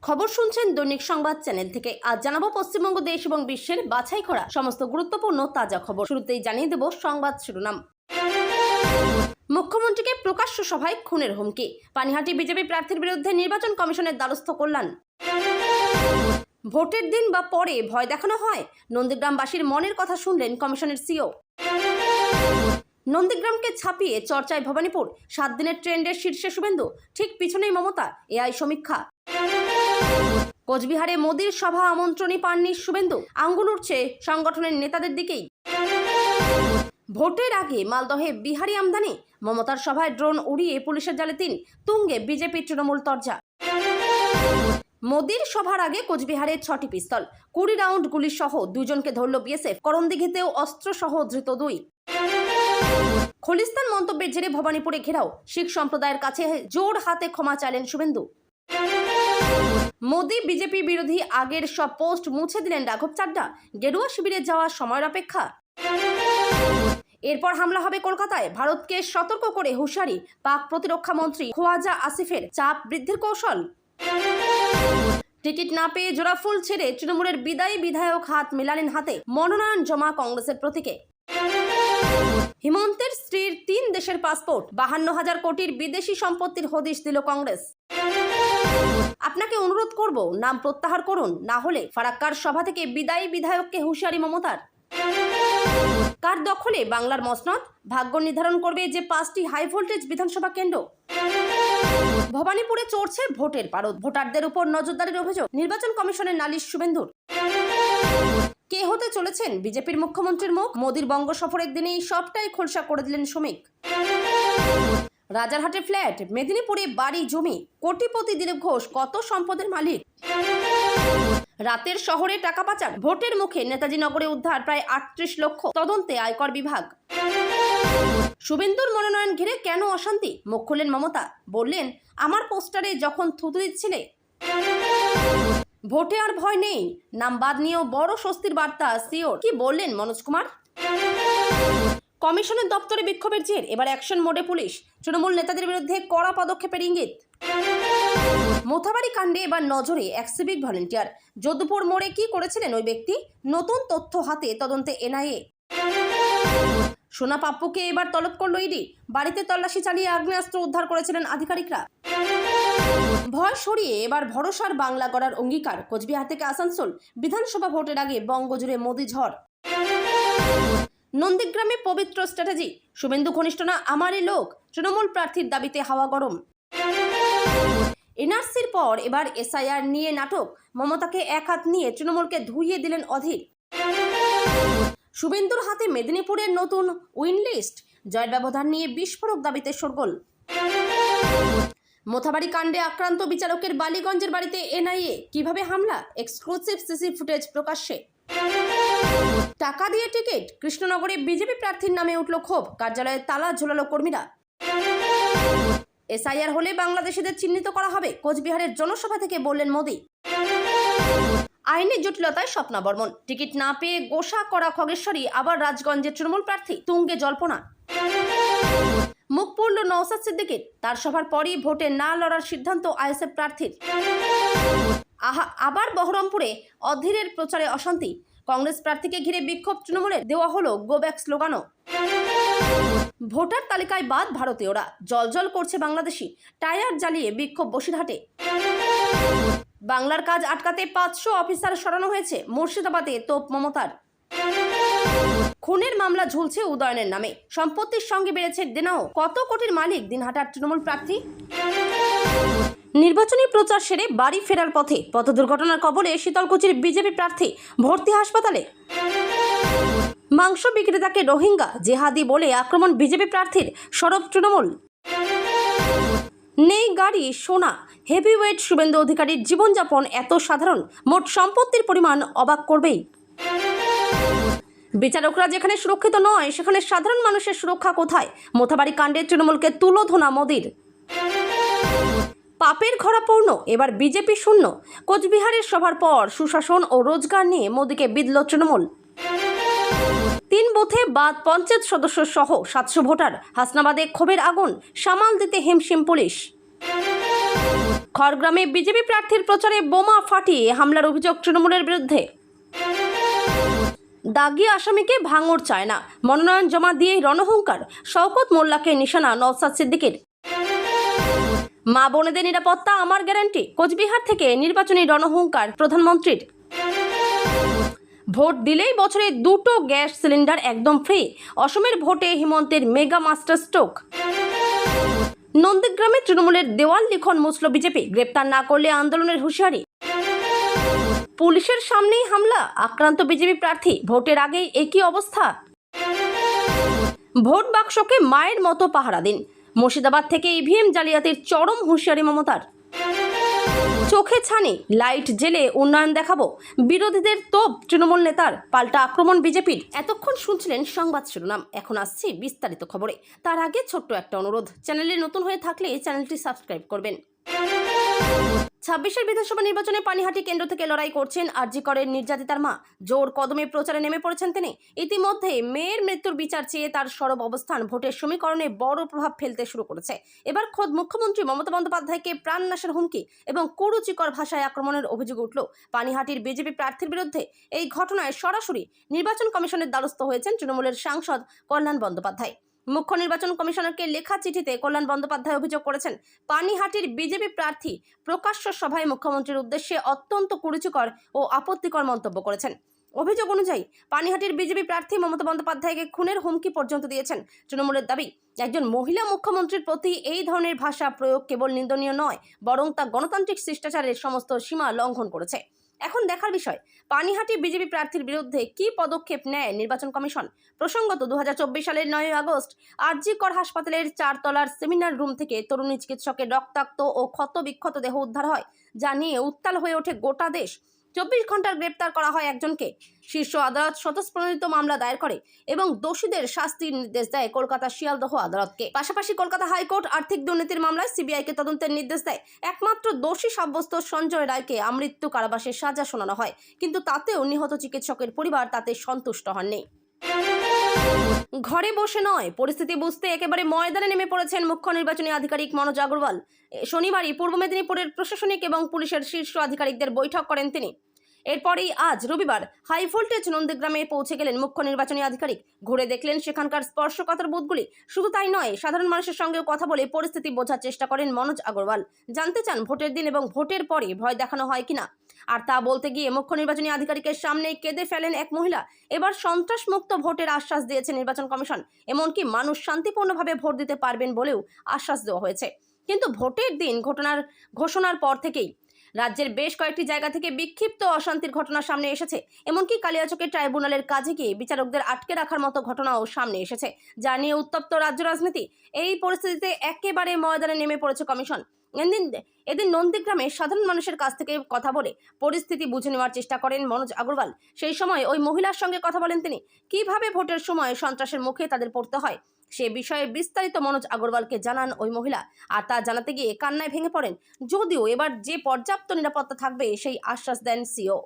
খবর শুনছেন দৈনিক সংবাদ চ্যানেল থেকে। আজ জানাবো পশ্চিমবঙ্গ দেশ এবং বিশ্বের বাছাই করা সমস্ত গুরুত্বপূর্ণ তাজা খবর। শুরুতেই জানিয়ে দেব সংবাদ শিরোনাম। মুখ্যমন্ত্রীকে প্রকাশ্য সভায় খুনের হুমকি। পানিহাটি বিজেপি প্রার্থীর বিরুদ্ধে নির্বাচন কমিশনের দ্বারস্থ কল্যাণ। ভোটের দিন বা পরে ভয় দেখানো হয়, নন্দীগ্রামবাসীর মনের কথা শুনলেন কমিশনের সিও। নন্দীগ্রামকে ছাপিয়ে চর্চায় ভবানীপুর, 7 দিনের ট্রেন্ডের শীর্ষে শুভেন্দু, ঠিক পিছনেই মমতা, এআই সমীক্ষা। কোচবিহারে মোদির সভা আমন্ত্রণই পাননি শুভেন্দু, আঙ্গুল উঠছে সংগঠনের নেতাদের দিকেই। ভোটের আগে মালদহে বিহারি আমদানি, মমতার সভায় ড্রোন উড়িয়ে পুলিশের জালে 3, তুঙ্গে বিজেপি তৃণমূল তরজা। মোদির সভার আগে কোচবিহারে 6টি পিস্তল, 20 রাউন্ড গুলি সহ 2 জনকে ধরল বিএসএফ। করণদিঘিতেও অস্ত্র সহ ধৃত 2। খলিস্তান মন্তব্যের জেরে ভবানীপুরে ঘেরাও, শিখ সম্প্রদায়ের কাছে জোর হাতে ক্ষমা চাইলেন শুভেন্দু। মোদি বিজেপি বিরোধী আগের সব পোস্ট মুছে দিলেন রাঘব চাড্ডা, গেরুয়া শিবিরে যাওয়ার সময়ের অপেক্ষা। এরপর হামলা হবে কলকাতায়, ভারতকে সতর্ক করে হুঁশিয়ারি পাক প্রতিরক্ষা মন্ত্রী খোয়াজা আসিফের, চাপ বৃদ্ধির কৌশল। টিকিট না পেয়ে জোড়াফুল ছেড়ে তৃণমূলের বিদায়ী বিধায়ক হাত মেলালেন হাতে, মনোনয়ন জমা কংগ্রেসের প্রতীকে। হিমন্তের স্ত্রীর 3 দেশের পাসপোর্ট, 52,000 কোটির বিদেশি সম্পত্তির হদিশ দিল কংগ্রেস। আপনাকে অনুরোধ করব নাম প্রত্যাহার করুন, না হলে ফারাক্কার সভা থেকে বিদায়ী বিধায়ককে হুঁশিয়ারি মমতার। কার দখলে বাংলার মসনদ, ভাগ্য নির্ধারণ করবে যে 5টি হাই ভোল্টেজ বিধানসভা কেন্দ্র। ভবানীপুরে চড়ছে ভোটের পারদ, ভোটারদের উপর নজরদারির অভিযোগ, নির্বাচন কমিশনের নালিশ শুভেন্দুর। কে হতে চলেছেন বিজেপির মুখ্যমন্ত্রীর মুখ, মোদির বঙ্গ সফরের দিনেই সবটাই খোলসা করে দিলেন শ্রমিক। রাজারহাটে ফ্ল্যাট, মেদিনীপুরে বাড়ি জমি, কোটিপতি দিলীপ ঘোষ কত সম্পদের মালিক। রাতের শহরে টাকা পাচার, ভোটের মুখে নেতাজি নগরে উদ্ধার প্রায় 38 লক্ষ, তদন্তে আয়কর বিভাগ। শুভেন্দুর মনোনয়ন ঘিরে কেন অশান্তি, মুখ খুললেন মমতা, বললেন আমার পোস্টারে যখন থুতু দিচ্ছিলে। ভোটে আর ভয় নেই, নাম বাদ নিয়েও বড় স্বস্তির বার্তা সিওর। কি বললেন মনোজ কুমার? কমিশনের দপ্তরে বিক্ষোভের জের, এবার অ্যাকশন মোডে পুলিশ, তৃণমূল নেতাদের বিরুদ্ধে কড়া পদক্ষেপের ইঙ্গিত। মোথাবাড়ি কাণ্ডে এবার নজরে এক সিভিক ভলেন্টিয়ার, যদুপুর মোড়ে কি করেছিলেন ওই ব্যক্তি, নতুন তথ্য হাতে, তদন্তে এনআইএ। সোনা পাপ্পুকে এবার তলব করল ইডি, বাড়িতে তল্লাশি চালিয়ে আগ্নেয়াস্ত্র উদ্ধার করেছিলেন আধিকারিকরা। ভয় সরিয়ে এবার ভরসার বাংলা গড়ার অঙ্গীকার, কোচবিহার থেকে আসানসোল, বিধানসভা ভোটের আগে বঙ্গজুড়ে মোদি ঝড়। নন্দীগ্রামে পবিত্র স্ট্র্যাটেজি, শুভেন্দু ঘনিষ্ঠ না আমারই লোক, তৃণমূল প্রার্থীর দাবিতে হাওয়া গরম। এনআরসির পর এবার এসআইআর নিয়ে নাটক, মমতাকে এক হাত নিয়ে তৃণমূলকে ধুইয়ে দিলেন অধীর। শুভেন্দুর হাতে মেদিনীপুরের নতুন উইন লিস্ট, জয়ের ব্যবধান নিয়ে বিস্ফোরক দাবিতে শোরগোল। মোথাবাড়ি কাণ্ডে আক্রান্ত বিচারকের বালিগঞ্জের বাড়িতে এনআইএ, কিভাবে হামলা, এক্সক্লুসিভ সিসি ফুটেজ প্রকাশ্যে। টাকা দিয়ে টিকিট, কৃষ্ণনগরে বিজেপি প্রার্থীর নামে উঠল ক্ষোভ, কার্যালয়ে তালা ঝোলালো কর্মীরা। এসআইআর হলে বাংলাদেশিদের চিহ্নিত করা হবে, কোচবিহারের জনসভা থেকে বললেন মোদি। আইনি জটিলতায় স্বপ্না বর্মন, টিকিট না পেয়ে গোসা করা খগেশ্বরী, আবার রাজগঞ্জের তৃণমূল প্রার্থী, তুঙ্গে জল্পনা। মুখ পুরল নওশাদ সিদ্দিকীর, তার সভার পরই ভোটে না লড়ার সিদ্ধান্ত আইএসএফ প্রার্থীর। আবার বহরমপুরে অধীরের প্রচারে অশান্তি, কংগ্রেস প্রার্থীকে ঘিরে বিক্ষোভ তৃণমূলের, দেওয়া হলো গো ব্যাক স্লোগানও। ভোটার তালিকায় বাদ ভারতীয়রা, জলজল করছে বাংলাদেশি, টায়ার জ্বালিয়ে বিক্ষোভ বসিরহাটে। বাংলার কাজ আটকাতে 500 অফিসার সরানো হয়েছে, মুর্শিদাবাদে তোপ মমতার। খুনের মামলা ঝুলছে উদয়নের নামে, সম্পত্তির সঙ্গে বেড়েছে দেনাও, কত কোটির মালিক দিনহাটার তৃণমূল প্রার্থী। নির্বাচনী প্রচার সেরে বাড়ি ফেরার পথে পথ দুর্ঘটনার কবলে শীতলকুচির বিজেপি প্রার্থী, ভর্তি হাসপাতালে। মাংস বিক্রেতাকে রোহিঙ্গা জেহাদি বলে আক্রমণ বিজেপি প্রার্থীর, সরব তৃণমূল। নেই গাড়ি সোনা, হেভিওয়েট শুভেন্দু অধিকারীর জীবনযাপন এত সাধারণ, মোট সম্পত্তির পরিমাণ অবাক করবেই। বিচারকরা যেখানে সুরক্ষিত নয়, সেখানে সাধারণ মানুষের সুরক্ষা কোথায়, মোথাবাড়ি কাণ্ডে তৃণমূলকে তুলোধনা মোদির। পাপের ঘরা পূর্ণ, এবার বিজেপি শূন্য, কোচবিহারের সভার পর সুশাসন ও রোজগার নিয়ে মোদিকে বিঁধল তৃণমূল। 3 বুথে বাদ পঞ্চায়েত সদস্য সহ 700 ভোটার, হাসনাবাদে ক্ষোভের আগুন, সামাল দিতে হিমশিম পুলিশ। খড়গ্রামে বিজেপি প্রার্থীর প্রচারে বোমা ফাটিয়ে হামলার অভিযোগ তৃণমূলের বিরুদ্ধে। দাগি আসামিকে ভাঙড় চায় না, মনোনয়ন জমা দিয়েই রণহুঙ্কার, শওকত মোল্লাকে নিশানা নওশাদ সিদ্দিকীর। মা বোনেদের নিরাপত্তা আমার গ্যারান্টি, কোচবিহার থেকে নির্বাচনী রণহুঙ্কার প্রধানমন্ত্রীর। ভোট দিলেই বছরে 2টো গ্যাস সিলিন্ডার একদম ফ্রি, অসমের ভোটে হিমন্তের মেগা মাস্টার স্ট্রোক। নন্দীগ্রামে তৃণমূলের দেওয়াল লিখন মুছল বিজেপি, গ্রেপ্তার না করলে আন্দোলনের হুঁশিয়ারি। পুলিশের সামনেই হামলা, আক্রান্ত বিজেপি প্রার্থী, ভোটের আগেই একই অবস্থা। ভোট বাক্সকে মায়ের মতো পাহারা দিন, মুর্শিদাবাদ থেকে ইভিএম জালিয়াতির চরম হুঁশিয়ারি মমতার। চোখে ছানি, লাইট জেলে উন্নয়ন দেখাবো, বিরোধীদের তোপ তৃণমূল নেতার, পাল্টা আক্রমণ বিজেপির। এতক্ষণ শুনছিলেন সংবাদ শিরোনাম, এখন আসছি বিস্তারিত খবরে। তার আগে ছোট্ট একটা অনুরোধ, চ্যানেলে নতুন হয়ে থাকলে চ্যানেলটি সাবস্ক্রাইব করবেন। 26 বিধানসভা নির্বাচনে পানিহাটি কেন্দ্র থেকে লড়াই করছেন আরজি করের নির্যাতিতার মা। জোর কদমে প্রচারে নেমে পড়েছেন তিনি। ইতিমধ্যে মেয়ের মৃত্যুর বিচার চেয়ে তার সরব অবস্থান ভোটের সমীকরণে বড় প্রভাব ফেলতে শুরু করেছে। এবার খোদ মুখ্যমন্ত্রী মমতা বন্দ্যোপাধ্যায়কে প্রাণনাশের হুমকি এবং কুরুচিকর ভাষায় আক্রমণের অভিযোগ উঠল পানিহাটির বিজেপি প্রার্থীর বিরুদ্ধে। এই ঘটনায় সরাসরি নির্বাচন কমিশনের দ্বারস্থ হয়েছেন তৃণমূলের সাংসদ কল্যাণ বন্দ্যোপাধ্যায়। মুখ্য নির্বাচন কমিশনারকে লেখা চিঠিতে কল্যাণ বন্দ্যোপাধ্যায় অভিযোগ করেছেন, পানিহাটির বিজেপি প্রার্থী প্রকাশ্য সভায় মুখ্যমন্ত্রীর উদ্দেশ্যে অত্যন্ত কুরুচিকর ও আপত্তিকর মন্তব্য করেছেন। অভিযোগ অনুযায়ী পানিহাটির বিজেপি প্রার্থী মমতা বন্দ্যোপাধ্যায়কে খুনের হুমকি পর্যন্ত দিয়েছেন। তৃণমূলের দাবি, একজন মহিলা মুখ্যমন্ত্রীর প্রতি এই ধরনের ভাষা প্রয়োগ কেবল নিন্দনীয় নয়, বরং তা গণতান্ত্রিক শিষ্টাচারের সমস্ত সীমা লঙ্ঘন করেছে। এখন দেখার বিষয়, পানিহাটি বিজেপি প্রার্থীর বিরুদ্ধে কি পদক্ষেপ নেয় নির্বাচন কমিশন। প্রসঙ্গত 2024 সালের 9 আগস্ট আরজি কর হাসপাতালের 4 তলার সেমিনার রুম থেকে তরুণী চিকিৎসকের রক্তাক্ত ও ক্ষত বিক্ষত দেহ উদ্ধার হয়, যা নিয়ে উত্তাল হয়ে ওঠে গোটা দেশ। 24 ঘন্টার গ্রেপ্তার করা হয় একজনকে। শীর্ষ আদালত স্বতঃস্ফূর্ত মামলা দায়ের করে এবং দোষীদের শাস্তির নির্দেশ দেয় কলকাতা শিয়ালদহ আদালতকে। পাশাপাশি কলকাতা হাইকোর্ট আর্থিক দুর্নীতির মামলায় সিবিআইকে তদন্তের নির্দেশ দেয়। একমাত্র দোষী সাব্যস্ত সঞ্জয় রায়কে আমৃত্যু কারাবাসের সাজা শোনানো হয়, কিন্তু তাতেও নিহত চিকিৎসকের পরিবার তাতে সন্তুষ্ট হননি। ঘরে বসে নয়, পরিস্থিতি বুঝতে একেবারে ময়দানে নেমে পড়েছেন মুখ্য নির্বাচনী আধিকারিক মনোজ আগরওয়াল। শনিবারই পূর্ব মেদিনীপুরের প্রশাসনিক এবং পুলিশের শীর্ষ আধিকারিকদের বৈঠক করেন তিনি। এরপরেই আজ রবিবার হাই ভোল্টেজ নন্দীগ্রামে পৌঁছে গেলেন মুখ্য নির্বাচনী আধিকারিক। ঘুরে দেখলেন সেখানকার স্পর্শকাতর বুথগুলি। শুধু তাই নয়, সাধারণ মানুষের সঙ্গেও কথা বলে পরিস্থিতি বোঝার চেষ্টা করেন মনোজ আগরওয়াল। জানতে চান ভোটের দিন এবং ভোটের পরে ভয় দেখানো হয় কিনা। আর তা বলতে গিয়ে মুখ্য নির্বাচনী আধিকারিকের সামনে কেঁদে ফেলেন এক মহিলা। এবার সন্ত্রাসমুক্ত ভোটের আশ্বাস দিয়েছে নির্বাচন কমিশন। এমনকি মানুষ শান্তিপূর্ণভাবে ভোট দিতে পারবেন বলেও আশ্বাস দেওয়া হয়েছে। কিন্তু ভোটের দিন ঘোষণার পর থেকেই রাজ্যের বেশ কয়েকটি জায়গা থেকে বিক্ষিপ্ত অশান্তির ঘটনা সামনে এসেছে। এমনকি কালিয়াচকের ট্রাইব্যুনালের কাজে গিয়ে বিচারকদের আটকে রাখার মতো ঘটনাও সামনে এসেছে, যা নিয়ে উত্তপ্ত রাজ্য রাজনীতি। এই পরিস্থিতিতে একেবারে ময়দানে নেমে পড়েছে কমিশন। এদিন নন্দীগ্রামে সাধারণ মানুষের কাছ থেকে কথা বলে পরিস্থিতি বুঝে নেওয়ার চেষ্টা করেন মনোজ আগরওয়াল। সেই সময় ওই মহিলার সঙ্গে কথা বলেন তিনি। কিভাবে ভোটের সময় সন্ত্রাসের মুখে তাদের পড়তে হয় সে বিষয়ে বিস্তারিত মনোজ আগরওয়ালকে জানান ওই মহিলা। আর তা জানাতে গিয়ে কান্নায় ভেঙে পড়েন। যদিও এবার যে পর্যাপ্ত নিরাপত্তা থাকবে সেই আশ্বাস দেন সিও।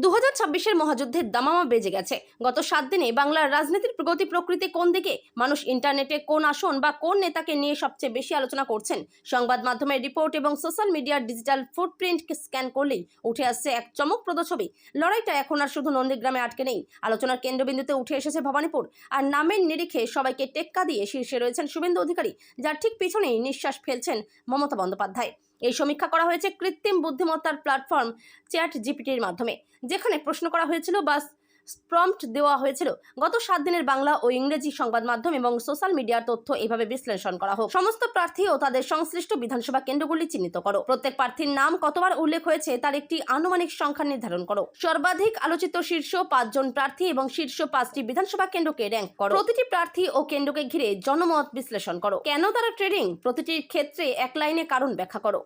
2026-এর মহাযুদ্ধের দামামা বেজে গেছে। গত 7 দিনে বাংলার রাজনীতির প্রগতি প্রকৃতি কোন দিকে, মানুষ ইন্টারনেটে কোন আসন বা কোন নেতাকে নিয়ে সবচেয়ে বেশি আলোচনা করছেন, সংবাদ মাধ্যমের রিপোর্ট এবং সোশ্যাল মিডিয়ার ডিজিটাল ফুটপ্রিন্ট স্ক্যান করলেই উঠে আসছে এক চমকপ্রদ ছবি। লড়াইটা এখন আর শুধু নন্দীগ্রামে আটকে নেই, আলোচনার কেন্দ্রবিন্দুতে উঠে এসেছে ভবানীপুর। আর নামের নিরিখে সবাইকে টেক্কা দিয়ে শীর্ষে রয়েছেন শুভেন্দু অধিকারী, যার ঠিক পিছনেই নিঃশ্বাস ফেলছেন মমতা বন্দ্যোপাধ্যায়। এই সমীক্ষা করা হয়েছে কৃত্রিম বুদ্ধিমত্তার প্ল্যাটফর্ম চ্যাট জিপিটির মাধ্যমে, যেখানে প্রশ্ন করা হয়েছিল বা প্রম্পট দেওয়া হয়েছিল গত 7 দিনের বাংলা ও ইংরেজি সংবাদ মাধ্যম এবং সোশ্যাল মিডিয়ার তথ্য এভাবে বিশ্লেষণ করা হোক। সমস্ত প্রার্থী ও তাদের সংশ্লিষ্ট বিধানসভা কেন্দ্রগুলি চিহ্নিত করো। প্রত্যেক প্রার্থীর নাম কতবার উল্লেখ হয়েছে তার একটি আনুমানিক সংখ্যা নির্ধারণ করো। সর্বাধিক আলোচিত শীর্ষ 5 জন প্রার্থী এবং শীর্ষ 5টি বিধানসভা কেন্দ্রকে র্যাঙ্ক করো। প্রতিটি প্রার্থী ও কেন্দ্রকে ঘিরে জনমত বিশ্লেষণ করো। কেন তারা ট্রেডিং, প্রতিটির ক্ষেত্রে এক লাইনে কারণ ব্যাখ্যা করো।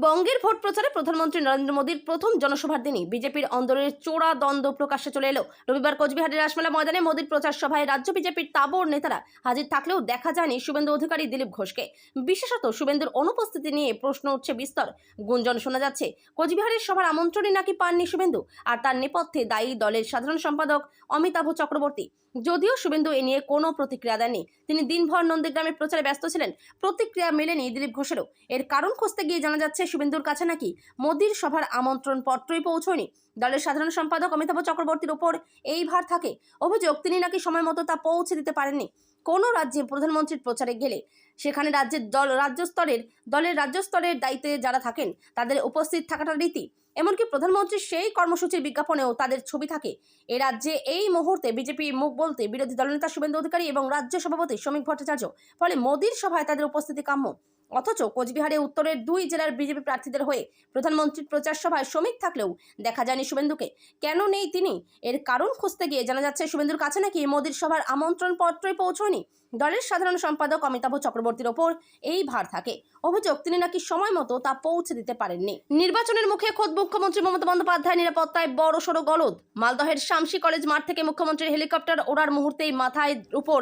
বঙ্গের ভোট প্রচারে প্রধানমন্ত্রী নরেন্দ্র মোদীর প্রথম জনসভার দিনই বিজেপির অন্দরের চোরা দ্বন্দ্ব প্রকাশ্যে চলে এলো। রবিবার কোচবিহারের রাসমেলা ময়দানে মোদীর প্রচার সভায় রাজ্য বিজেপির তাবড় নেতারা হাজির থাকলেও দেখা যায়নি শুভেন্দু অধিকারী, দিলীপ ঘোষকে। বিশেষত শুভেন্দুর অনুপস্থিতি নিয়ে প্রশ্ন উঠছে বিস্তর। গুঞ্জন শোনা যাচ্ছে কোচবিহারের সভার আমন্ত্রণই নাকি পাননি শুভেন্দু, আর তার নেপথ্যে দায়ী দলের সাধারণ সম্পাদক অমিতাভ চক্রবর্তী। যদিও শুভেন্দু এ নিয়ে কোনো প্রতিক্রিয়া দেননি। তিনি দিনভর নন্দীগ্রামে প্রচারে ব্যস্ত ছিলেন। প্রতিক্রিয়া মেলেনি দিলীপ ঘোষেরও। এর কারণ খুঁজতে গিয়ে জানা যাচ্ছে শুভেন্দুর কাছে নাকি মোদির সভার আমন্ত্রণ পত্রই পৌঁছয়নি। দলের সাধারণ সম্পাদক অমিতাভ চক্রবর্তীর ওপর এই ভার থাকে। অভিযোগ, তিনি নাকি সময় মতো তা পৌঁছে দিতে পারেননি। কোনো রাজ্যে প্রধানমন্ত্রীর প্রচারে গেলে সেখানে দলের রাজ্য স্তরের দায়িত্বে যারা থাকেন তাদের উপস্থিত থাকাটা রীতি। এমনকি প্রধানমন্ত্রীর সেই কর্মসূচির বিজ্ঞাপনেও তাদের ছবি থাকে। এ রাজ্যে এই মুহূর্তে বিজেপি মুখ বলতে বিরোধী দলনেতা শুভেন্দু অধিকারী এবং রাজ্য সভাপতি শ্রমিক ভট্টাচার্য। ফলে মোদির সভায় তাদের উপস্থিতি কাম্য। অথচ কোচবিহারে উত্তরের 2 জেলার বিজেপি প্রার্থীদের হয়ে প্রধানমন্ত্রীর প্রচার সভায় শ্রমিক থাকলেও দেখা যায়নি শুভেন্দুকে। কেন নেই তিনি? এর কারণ খুঁজতে গিয়ে জানা যাচ্ছে শুভেন্দুর কাছে নাকি মোদির সভার আমন্ত্রণ পত্রই পৌঁছয়নি। দলের সাধারণ সম্পাদক অমিতাভ চক্রবর্তীর ওপর এই ভার থাকে। অভিযোগ, তিনি নাকি সময় মতো তা পৌঁছে দিতে পারেননি। নির্বাচনের মুখে খোদ মুখ্যমন্ত্রী মমতা বন্দ্যোপাধ্যায় নিরাপত্তায় বড়সড় গলদ। মালদহের শামসি কলেজ মাঠ থেকে মুখ্যমন্ত্রীর হেলিকপ্টার ওড়ার মুহূর্তেই মাথায় উপর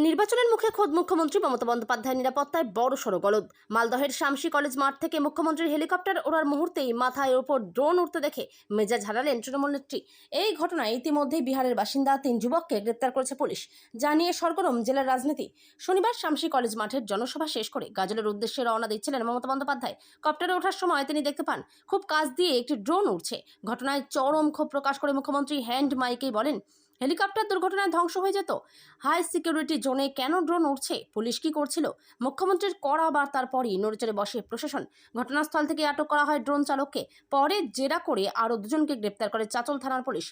নির্বাচনের মুখে খোদ মুখ্যমন্ত্রী মমতা বন্দ্যোপাধ্যায় নিরাপত্তায় বড়সড় গলদ। মালদহের শামসি কলেজ মাঠ থেকে মুখ্যমন্ত্রীর হেলিকপ্টার ওড়ার মুহূর্তেই মাথায় ওপর ড্রোন উঠতে দেখে মেজাজ হারালেন তৃণমূল নেত্রী। এই ঘটনায় ইতিমধ্যেই বিহারের বাসিন্দা 3 যুবককে গ্রেপ্তার করেছে পুলিশ। জানিয়ে সরগরম জেলার রাজনীতি। শনিবার শামসি কলেজ মাঠের জনসভা শেষ করে গাজলের উদ্দেশ্যে রওনা দিচ্ছিলেন মমতা বন্দ্যোপাধ্যায়। কপ্টারে ওঠার সময় তিনি দেখতে পান খুব কাছ দিয়ে একটি ড্রোন উঠছে। ঘটনায় চরম ক্ষোভ প্রকাশ করে মুখ্যমন্ত্রী হ্যান্ড মাইকেই বলেন, হেলিকপ্টার দুর্ঘটনায় ধ্বংস হয়ে যেত। হাই সিকিউরিটি জোনে কেন ড্রোন উঠছে? পুলিশ কি করছিল? মুখ্যমন্ত্রীর কড়া বার্তার পরই নড়েচড়ে বসে প্রশাসন। ঘটনাস্থল থেকে আটক করা হয় ড্রোন চালককে। পরে জেরা করে আরও 2 জনকে গ্রেপ্তার করে চাঁচল থানার পুলিশ।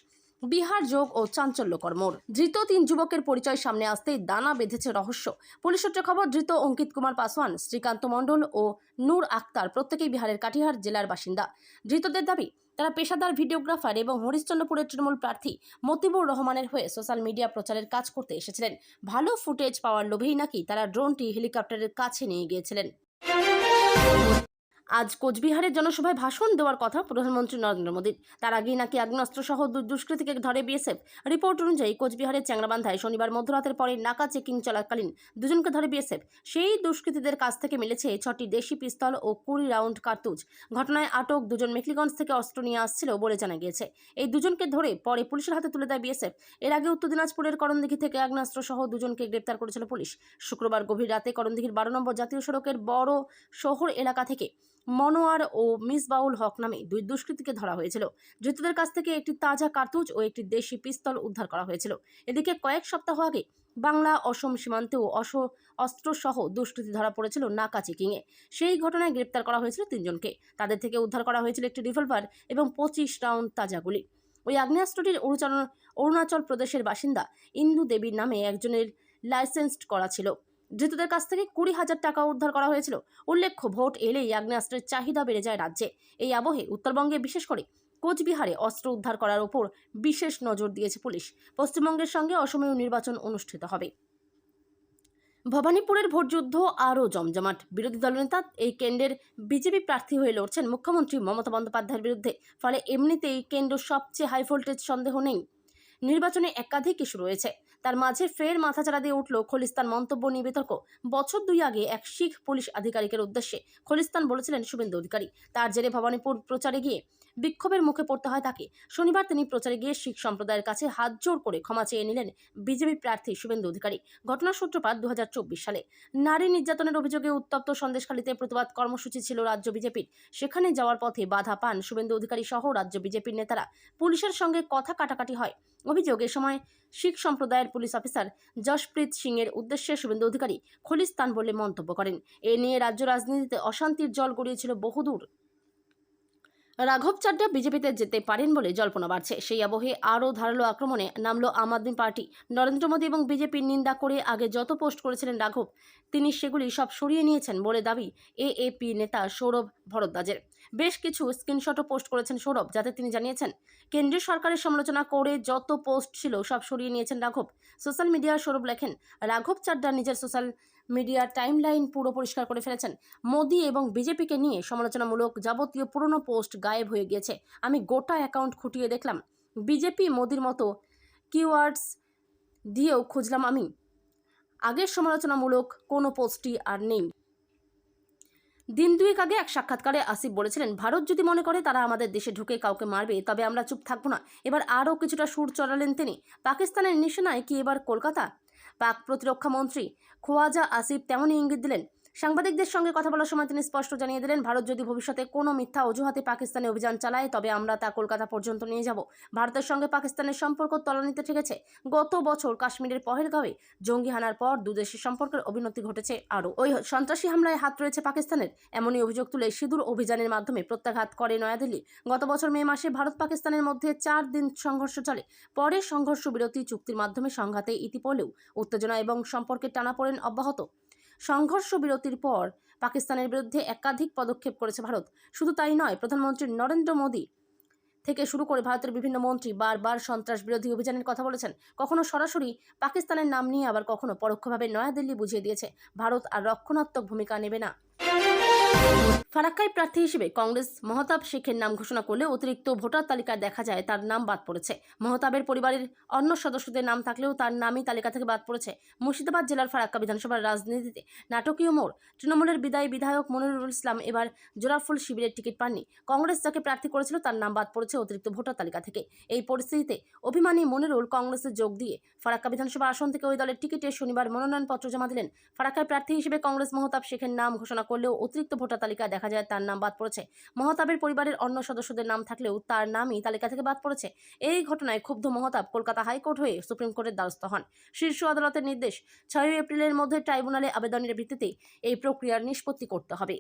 বিহার যোগ ও চাঞ্চল্যকর মোড়। ধৃত 3 যুবকের পরিচয় সামনে আসতেই দানা বেঁধেছে রহস্য। পুলিশ সূত্রে খবর, ধৃত অঙ্কিত কুমার পাসওয়ান, শ্রীকান্ত মণ্ডল ও নূর আক্তার প্রত্যেকেই বিহারের কাটিহার জেলার বাসিন্দা। ধৃতদের দাবি, তারা পেশাদার ভিডিওগ্রাফার এবং হরিশ্চন্দ্রপুরের তৃণমূল প্রার্থী মতিবুর রহমানের হয়ে সোশ্যাল মিডিয়া প্রচারের কাজ করতে এসেছিলেন। ভালো ফুটেজ পাওয়ার লোভেই নাকি তারা ড্রোনটি হেলিকপ্টারের কাছে নিয়ে গিয়েছিলেন। আজ কোচবিহারের জনসভায় ভাষণ দেওয়ার কথা প্রধানমন্ত্রী নরেন্দ্র মোদীর। তার আগেই নাকি আগ্নেয়াস্ত্র সহ দুষ্কৃতীকে ধরে বিএসএফ। রিপোর্ট অনুযায়ী কোচবিহারের চ্যাংরাবান্ধায় শনিবার মধ্যরাতের পরে নাকা চেকিং চলাকালীন 2 জনকে ধরে বিএসএফ। সেই দুষ্কৃতীদের কাছ থেকে মিলেছে 6টি দেশি পিস্তল ও 20 রাউন্ড কার্তুজ। ঘটনায় আটক 2 জন মেখলিগঞ্জ থেকে অস্ত্র নিয়ে আসছিল বলে জানা গিয়েছে। এই 2 জনকে ধরে পরে পুলিশের হাতে তুলে দেয় বিএসএফ। এর আগে উত্তর দিনাজপুরের করণদিঘি থেকে আগ্নেয়াস্ত্র সহ 2 জনকে গ্রেপ্তার করেছিল পুলিশ। শুক্রবার গভীর রাতে করণদিঘির 12 নম্বর জাতীয় সড়কের বড় শহর এলাকা থেকে মনোয়ার ও মিসবাউল হক নামে 2 দুষ্কৃতীকে ধরা হয়েছিল। ধৃতদের কাছ থেকে একটি তাজা কার্তুজ ও একটি দেশি পিস্তল উদ্ধার করা হয়েছিল। এদিকে কয়েক সপ্তাহ আগে বাংলা অসম সীমান্তেও অস্ত্রসহ দুষ্কৃতী ধরা পড়েছিল নাকা চেকিংয়ে। সেই ঘটনায় গ্রেপ্তার করা হয়েছিল 3 জনকে। তাদের থেকে উদ্ধার করা হয়েছিল একটি রিভলভার এবং 25 রাউন্ড তাজা গুলি। ওই আগ্নেয়াস্ত্রটির অরুণাচল প্রদেশের বাসিন্দা ইন্দু দেবীর নামে একজনের লাইসেন্সড করা ছিল। ধৃতদের কাছ থেকে 20,000 টাকা উদ্ধার করা হয়েছিল। উল্লেখ্য, ভোট এলেই আগ্নেয়াস্ত্রের চাহিদা বেড়ে যায় রাজ্যে। এই আবহে উত্তরবঙ্গে, বিশেষ করে কোচবিহারে অস্ত্র উদ্ধার করার ওপর বিশেষ নজর দিয়েছে পুলিশ। পশ্চিমবঙ্গের সঙ্গে অসমেও নির্বাচন অনুষ্ঠিত হবে। ভবানীপুরের ভোটযুদ্ধ আরও জমজমাট। বিরোধী দলনেতা এই কেন্দ্রের বিজেপি প্রার্থী হয়ে লড়ছেন মুখ্যমন্ত্রী মমতা বন্দ্যোপাধ্যায়ের বিরুদ্ধে। ফলে এমনিতেই কেন্দ্র সবচেয়ে হাই ভোল্টেজ সন্দেহ নেই। নির্বাচনে একাধিক ইস্যু রয়েছে, তার মাঝে ফের মাথাচাড়া দিয়ে উঠল খলিস্তান মন্তব্য নিয়ে বিতর্ক। বছর 2 আগে এক শিখ পুলিশ আধিকারিকের উদ্দেশ্যে খলিস্তান বলেছিলেন শুভেন্দু অধিকারী। তার জেরে ভবানীপুর প্রচারে গিয়ে বিক্ষোভের মুখে পড়তে হয় তাকে। শনিবার তিনি প্রচারে গিয়ে শিখ সম্প্রদায়ের কাছে হাত জোর করে ক্ষমা চেয়ে নিলেন বিজেপি প্রার্থী শুভেন্দু অধিকারী। ঘটনার সূত্রপাত 2024 সালে। নারী নির্যাতনের অভিযোগে উত্তপ্ত সন্দেশখালীতে প্রতিবাদ কর্মসূচি ছিল রাজ্য বিজেপির। সেখানে যাওয়ার পথে বাধা পান শুভেন্দু অধিকারী সহ রাজ্য বিজেপির নেতারা। পুলিশের সঙ্গে কথা কাটাকাটি হয়। অভিযোগ, এ সময় শিখ সম্প্রদায়ের পুলিশ অফিসার জশপ্রীত সিং এর উদ্দেশ্যে শুভেন্দু অধিকারী খলিস্তান বলে মন্তব্য করেন। এ নিয়ে রাজ্য রাজনীতিতে অশান্তির জল গড়িয়েছিল বহুদূর। রাঘব চাড্ডা বিজেপিতে যেতে পারেন বলে জল্পনা বাড়ছে। সেই আবহে আরও ধারালো আক্রমণে নামল আম আদমি পার্টি। নরেন্দ্র মোদী এবং বিজেপির নিন্দা করে আগে যত পোস্ট করেছিলেন রাঘব, তিনি সেগুলি সব সরিয়ে নিয়েছেন বলে দাবি এএপি নেতা সৌরভ ভরদ্বাজের। বেশ কিছু স্ক্রিনশটও পোস্ট করেছেন সৌরভ, যাতে তিনি জানিয়েছেন কেন্দ্রীয় সরকারের সমালোচনা করে যত পোস্ট ছিল সব সরিয়ে নিয়েছেন রাঘব। সোশ্যাল মিডিয়ায় সৌরভ লেখেন, রাঘব চাড্ডা নিজের সোশ্যাল মিডিয়ার টাইমলাইন পুরো পরিষ্কার করে ফেলেছেন। মোদি এবং বিজেপিকে নিয়ে সমালোচনামূলক যাবতীয় পুরনো পোস্ট গায়েব হয়ে গিয়েছে। আমি গোটা অ্যাকাউন্ট খুঁটিয়ে দেখলাম, বিজেপি মোদির মতো কিওয়ার্ডস দিয়েও খুঁজলাম আমি। আগের সমালোচনামূলক কোনো পোস্টই আর নেই। দিন দুয়েক আগে এক সাক্ষাৎকারে আসিফ বলেছিলেন, ভারত যদি মনে করে তারা আমাদের দেশে ঢুকে কাউকে মারবে তবে আমরা চুপ থাকবো না। এবার আরও কিছুটা সুর চড়ালেন তিনি। পাকিস্তানের নিশানায় কি এবার কলকাতা? পাক প্রতিরক্ষা মন্ত্রী খোয়াজা আসিফ তেমনই ইঙ্গিত দিলেন। সাংবাদিকদের সঙ্গে কথা বলার সময় তিনি স্পষ্ট জানিয়ে দিলেন, ভারত যদি ভবিষ্যতে কোনো মিথ্যা অজুহাতে পাকিস্তানে অভিযান চালায় তবে আমরা তা কলকাতা পর্যন্ত নিয়ে যাব। ভারতের সঙ্গে পাকিস্তানের সম্পর্ক তলানিতে ঠেকেছে। গত বছর কাশ্মীরের পহেলগাঁওয়ে জঙ্গি হানার পর দুদেশের সম্পর্কের অবনতি ঘটেছে। আরও ওই সন্ত্রাসী হামলায় হাত রয়েছে পাকিস্তানের, এমনই অভিযোগ তুলে সিঁদুর অভিযানের মাধ্যমে প্রত্যাঘাত করে নয়াদিল্লি। গত বছর মে মাসে ভারত পাকিস্তানের মধ্যে 4 দিন সংঘর্ষ চলে। পরে সংঘর্ষ বিরতি চুক্তির মাধ্যমে সংঘাতে ইতি পড়লেও উত্তেজনা এবং সম্পর্কের টানাপোড়েন অব্যাহত। সংঘর্ষ বিরতির পর পাকিস্তানের বিরুদ্ধে একাধিক পদক্ষেপ করেছে ভারত। শুধু তাই নয়, প্রধানমন্ত্রী নরেন্দ্র মোদী থেকে শুরু করে ভারতের বিভিন্ন মন্ত্রী বারবার সন্ত্রাস বিরোধী অভিযানের কথা বলেছেন। কখনো সরাসরি পাকিস্তানের নাম নিয়ে, আবার কখনো পরোক্ষভাবে নয়াদিল্লি বুঝিয়ে দিয়েছে ভারত আর রক্ষণাত্মক ভূমিকা নেবে না। ফারাক্কায় প্রার্থী হিসেবে কংগ্রেস মহতাব শেখের নাম ঘোষণা করলে অতিরিক্ত ভোটার তালিকায় দেখা যায় তার নাম বাদ পড়েছে। মহতাবের পরিবারের অন্য সদস্যদের নাম থাকলেও তার নামই তালিকা থেকে বাদ পড়েছে। মুর্শিদাবাদ জেলার ফারাক্কা বিধানসভার রাজনীতিতে নাটকীয় মোড়। তৃণমূলের বিদায়ী বিধায়ক মনিরুল ইসলাম এবার জোড়াফুল শিবিরের টিকিট পাননি। কংগ্রেস যাকে প্রার্থী করেছিল তার নাম বাদ পড়েছে অতিরিক্ত ভোটার তালিকা থেকে। এই পরিস্থিতিতে অভিমানী মনিরুল কংগ্রেসে যোগ দিয়ে ফারাক্কা বিধানসভা আসন থেকে ওই দলের টিকিটে শনিবার মনোনয়নপত্র জমা দিলেন। ফারাক্কায় প্রার্থী হিসেবে কংগ্রেস মহতাব শেখের নাম ঘোষণা করলেও অতিরিক্ত ভোটার তালিকায় দেখা যায় তার নাম বাদ পড়েছে। মহতাবের পরিবারের অন্য সদস্যদের নাম থাকলেও তার নামই তালিকা থেকে বাদ পড়েছে। এই ঘটনায় ক্ষুব্ধ মহতাব কলকাতা হাইকোর্ট হয়ে সুপ্রিম কোর্টের দ্বারস্থ হন। শীর্ষ আদালতের নির্দেশ, 6 এপ্রিলের মধ্যে ট্রাইব্যুনালে আবেদনের ভিত্তিতে এই প্রক্রিয়ার নিষ্পত্তি করতে হবে।